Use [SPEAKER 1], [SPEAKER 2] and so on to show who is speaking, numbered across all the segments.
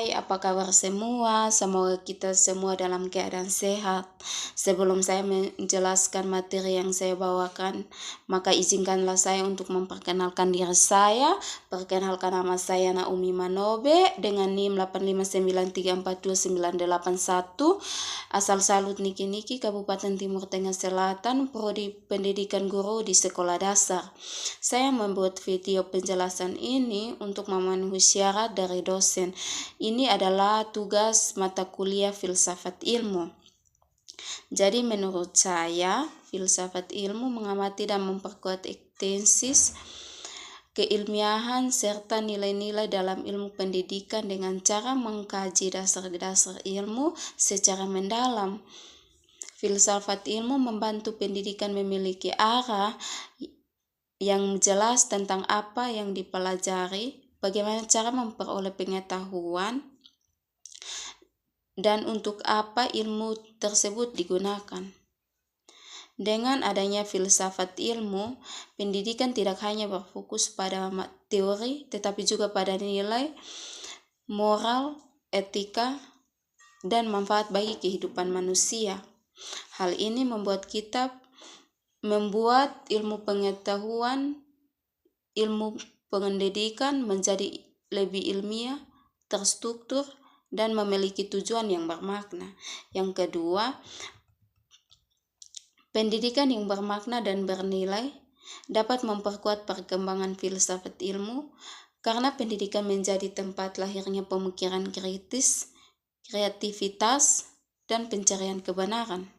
[SPEAKER 1] Hai, apa kabar semua? Semoga kita semua dalam keadaan sehat. Sebelum saya menjelaskan materi yang saya bawakan, maka izinkanlah saya untuk memperkenalkan diri saya. Perkenalkan, nama saya Naomi Manobe dengan NIM 859342981. Asal Salut Niki-Niki, Kabupaten Timur Tengah Selatan, Prodi Pendidikan Guru di Sekolah Dasar. Saya membuat video penjelasan ini untuk memenuhi syarat dari dosen. Ini adalah tugas mata kuliah filsafat ilmu. Jadi menurut saya, filsafat ilmu mengamati dan memperkuat ekstensis keilmiahan serta nilai-nilai dalam ilmu pendidikan dengan cara mengkaji dasar-dasar ilmu secara mendalam. Filsafat ilmu membantu pendidikan memiliki arah yang jelas tentang apa yang dipelajari, bagaimana cara memperoleh pengetahuan, dan untuk apa ilmu tersebut digunakan. Dengan adanya filsafat ilmu, pendidikan tidak hanya berfokus pada teori, tetapi juga pada nilai, moral, etika, dan manfaat bagi kehidupan manusia. Hal ini membuat ilmu pengetahuan, ilmu pendidikan menjadi lebih ilmiah, terstruktur, dan memiliki tujuan yang bermakna. Yang kedua, pendidikan yang bermakna dan bernilai dapat memperkuat perkembangan filsafat ilmu karena pendidikan menjadi tempat lahirnya pemikiran kritis, kreativitas, dan pencarian kebenaran.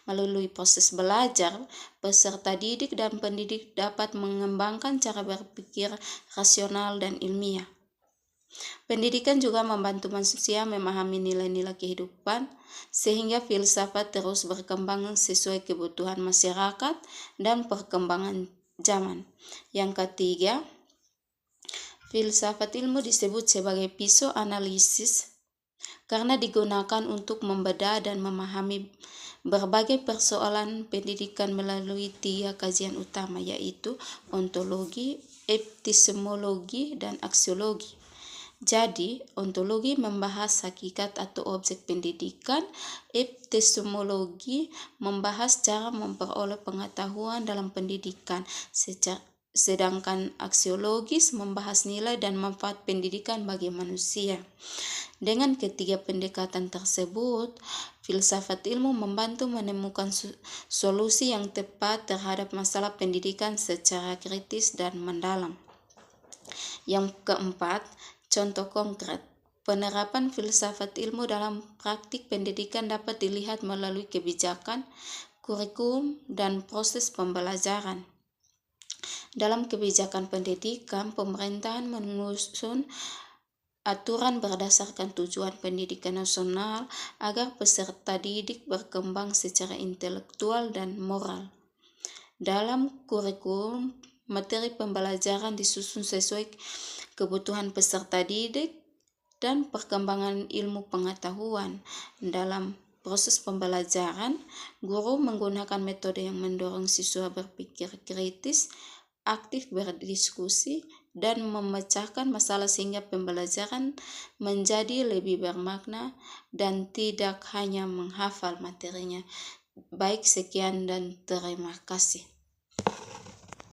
[SPEAKER 1] Melalui proses belajar, peserta didik dan pendidik dapat mengembangkan cara berpikir rasional dan ilmiah. Pendidikan juga membantu manusia memahami nilai-nilai kehidupan, sehingga filsafat terus berkembang sesuai kebutuhan masyarakat dan perkembangan zaman. Yang ketiga, filsafat ilmu disebut sebagai pisau analisis karena digunakan untuk membedah dan memahami berbagai persoalan pendidikan melalui 3 kajian utama, yaitu ontologi, epistemologi, dan aksiologi. Jadi, ontologi membahas hakikat atau objek pendidikan, epistemologi membahas cara memperoleh pengetahuan dalam pendidikan, sedangkan aksiologis membahas nilai dan manfaat pendidikan bagi manusia. Dengan ketiga pendekatan tersebut, filsafat ilmu membantu menemukan solusi yang tepat terhadap masalah pendidikan secara kritis dan mendalam. Yang keempat, contoh konkret. Penerapan filsafat ilmu dalam praktik pendidikan dapat dilihat melalui kebijakan, kurikulum, dan proses pembelajaran. Dalam kebijakan pendidikan, pemerintahan menyusun aturan berdasarkan tujuan pendidikan nasional agar peserta didik berkembang secara intelektual dan moral. Dalam kurikulum, materi pembelajaran disusun sesuai kebutuhan peserta didik dan perkembangan ilmu pengetahuan. Dalam proses pembelajaran, guru menggunakan metode yang mendorong siswa berpikir kritis, aktif berdiskusi, dan memecahkan masalah sehingga pembelajaran menjadi lebih bermakna dan tidak hanya menghafal materinya. Baik, sekian dan terima kasih.